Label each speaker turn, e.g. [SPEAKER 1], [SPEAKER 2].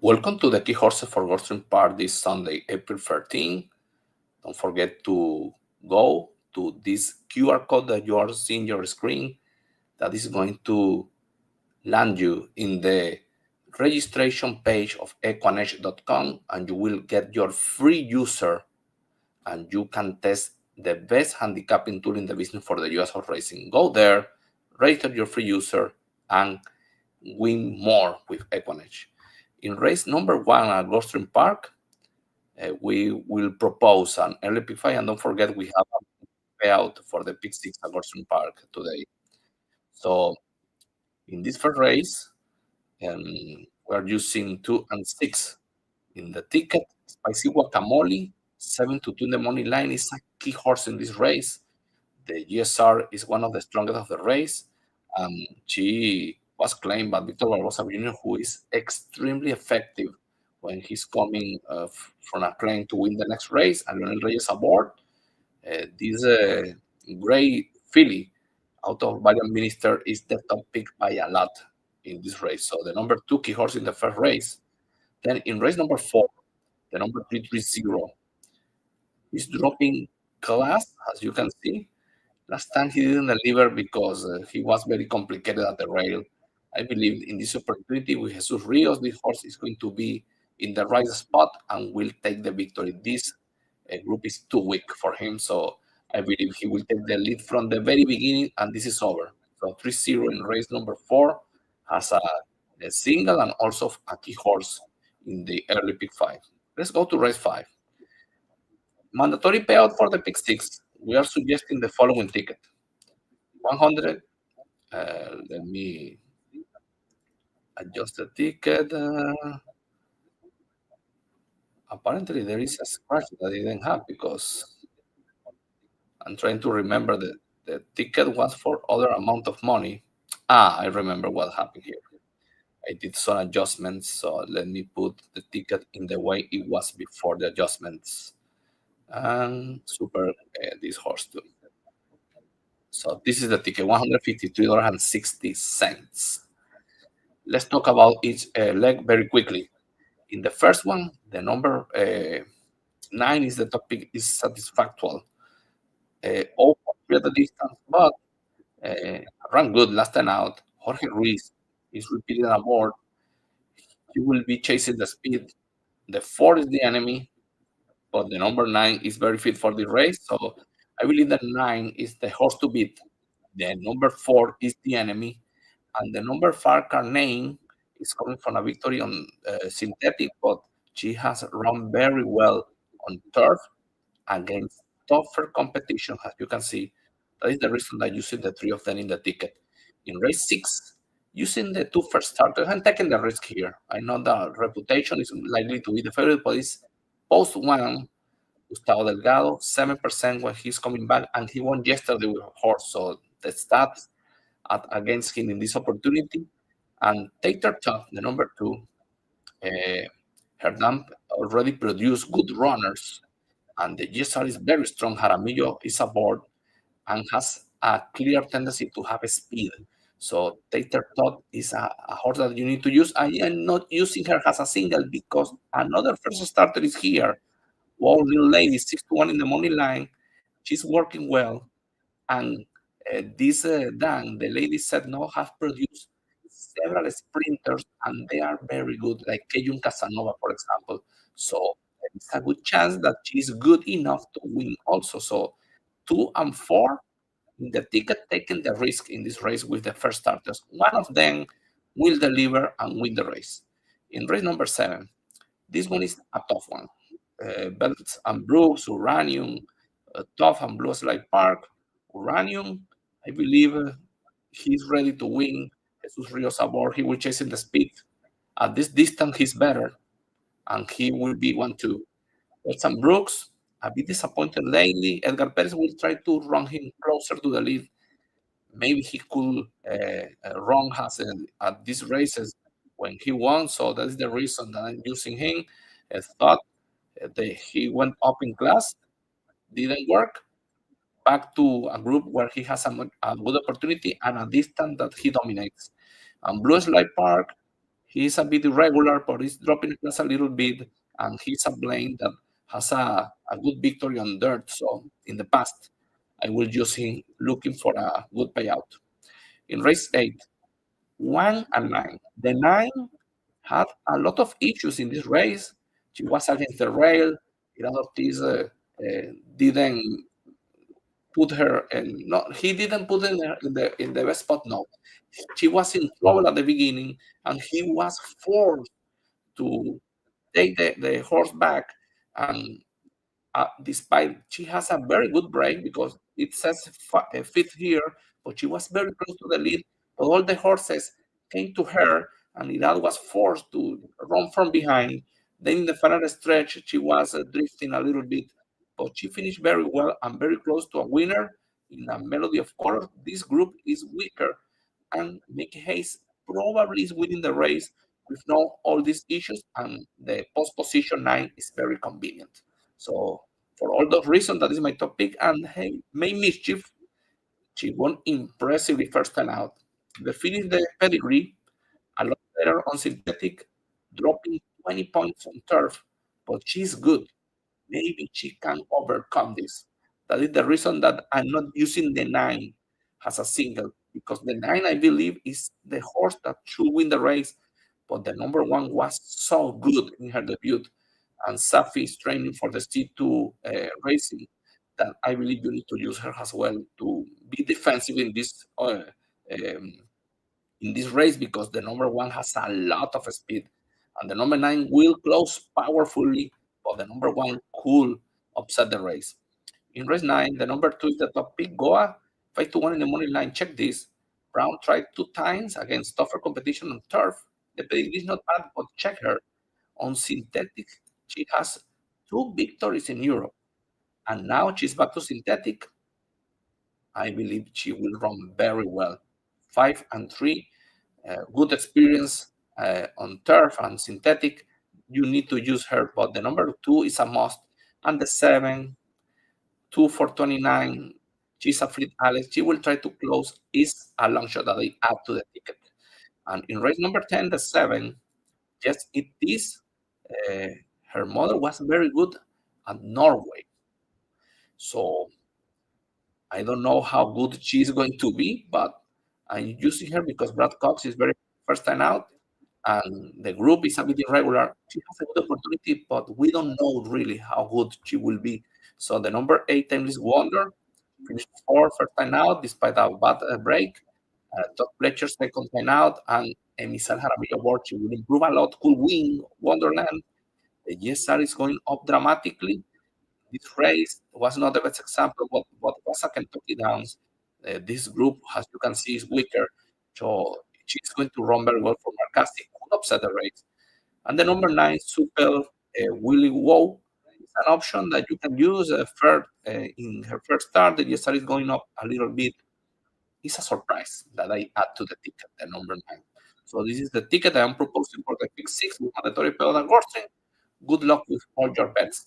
[SPEAKER 1] Welcome to the Key Horses for Gulfstream Park this Sunday, April 13. Don't forget to go to this QR code that you are seeing your screen that is going to land you in the registration page of equinage.com, and you will get your free user and you can test the best handicapping tool in the business for the US horse racing. Go there, register your free user, and win more with Equinage. In race number 1 at Gulfstream Park, we will propose an early pick 5, and don't forget we have a payout for the pick 6 at Gulfstream Park today. So in this first race, we're using 2 and 6 in the ticket. Spicy Guacamole, 7-2 in the money line, is a key horse in this race. The GSR is one of the strongest of the race. She was claimed by Victor Barbosa Jr., who is extremely effective when he's coming from a claim to win the next race. And Leonel Reyes aboard. This gray filly out of Valiant Minister is the top pick by a lot in this race. So the number 2 key horse in the first race. Then in race number 4, the number 330 is dropping class, as you can see. Last time he didn't deliver because he was very complicated at the rail. I believe in this opportunity with Jesus Rios, this horse is going to be in the right spot and will take the victory. This group is too weak for him, so I believe he will take the lead from the very beginning, and this is over. So 3-0 in race number 4 has a single and also a key horse in the early pick 5. Let's go to race 5. Mandatory payout for the pick 6. We are suggesting the following ticket. 100. Let me adjust the ticket. Apparently, there is a scratch that I didn't have because I'm trying to remember that the ticket was for other amount of money. I remember what happened here. I did some adjustments, so let me put the ticket in the way it was before the adjustments. And super this horse too. So this is the ticket, $153.60. Let's talk about each leg very quickly. In the first one, the number 9 is the topic, is satisfactual. Over the distance, but ran good last time out. Jorge Ruiz is repeating aboard. He will be chasing the speed. The 4 is the enemy, but the number 9 is very fit for the race. So I believe that 9 is the horse to beat. The number 4 is the enemy, and the number 5 Carnane is coming from a victory on synthetic, but she has run very well on turf against tougher competition, as you can see. That is the reason that you see the 3 of them in the ticket. In race 6, using the 2 first starters, I'm taking the risk here. I know the reputation is likely to be the favorite, but it's post 1, Gustavo Delgado, 7% when he's coming back, and he won yesterday with a horse. So the stats against him in this opportunity. And Tater Top, the number 2, Hernan already produced good runners, and the GSR is very strong. Jaramillo is aboard and has a clear tendency to have speed. So Tater Tot is a horse that you need to use. I am not using her as a single because another first starter is here. Wow, little lady, 6-1 in the money line. She's working well. And this Dan, the lady said no, have produced several sprinters, and they are very good, like Kejun Casanova, for example. So it's a good chance that she's good enough to win also. So 2 and 4 in the ticket, taking the risk in this race with the first starters. One of them will deliver and win the race. In race number 7, this one is a tough one. Belts and Brooks, Uranium, Tough and Blue Slide Park. Uranium, I believe he's ready to win. Jesus Rios aboard, he will chase in the speed. At this distance, he's better, and he will be 1-2. Belts and Brooks, a bit disappointed lately. Edgar Perez will try to run him closer to the lead. Maybe he could run at these races when he won, so that is the reason that I'm using him. I thought he went up in class, didn't work. Back to a group where he has a good opportunity and a distance that he dominates. And Blue Slide Park, He's a bit irregular, but he's dropping the class a little bit, and he's a blame that has a good victory on dirt. So in the past, I will use him looking for a good payout. In race 8, 1 and 9. The 9 had a lot of issues in this race. She was against the rail. Irad Ortiz didn't put her in. No, he didn't put her in the best spot. No, she was in trouble at the beginning, and he was forced to take the horse back. And despite she has a very good break because it says fifth here, but she was very close to the lead. But all the horses came to her, and Irad was forced to run from behind. Then in the final stretch, she was drifting a little bit, but she finished very well and very close to a winner in a melody of color. This group is weaker, and Mickey Hayes probably is winning the race with no all these issues, and the post position 9 is very convenient. So for all those reasons, that is my top pick. And hey, May Mischief, she won impressively first time out. The finish the pedigree, a lot better on synthetic, dropping 20 points on turf, but she's good. Maybe she can overcome this. That is the reason that I'm not using the 9 as a single, because the 9, I believe, is the horse that should win the race, but the number 1 was so good in her debut, and Safi is training for the C2 racing, that I believe you need to use her as well to be defensive um, in this race, because the number 1 has a lot of speed, and the number 9 will close powerfully, but the number 1 could upset the race. In race 9, the number 2 is the top pick, Goa, 5-1 in the money line. Check this. Brown tried 2 times against tougher competition on turf. The pedigree is not bad, but check her. On synthetic, she has 2 victories in Europe, and now she's back to synthetic. I believe she will run very well. 5-3, good experience on turf and synthetic. You need to use her, but the number 2 is a must. And the 7, 2 for 29. She's a fleet Alex. She will try to close. Is a long shot that I add to the ticket. And in race number 10, the 7, yes, it is. Her mother was very good at Norway. So I don't know how good she's going to be, but I'm using her because Brad Cox is very first time out, and the group is a bit irregular. She has a good opportunity, but we don't know really how good she will be. So the number 8, Timeless Wonder, finished 4th first time out despite a bad break. Todd Fletcher second time out, and Emisal Jaramillo Ward, she will improve a lot, could win Wonderland. The GSR is going up dramatically. This race was not the best example, but what was a Kentucky Downs. This group, as you can see, is weaker. So she's going to run very well for Marcasti, could upset the race. And the number 9, Super Willie Woe, is an option that you can use in her first start. The GSR is going up a little bit. It's a surprise that I add to the ticket, the number 9. So this is the ticket I am proposing for the pick 6 with mandatory payout and Gulfstream. Good luck with all your bets.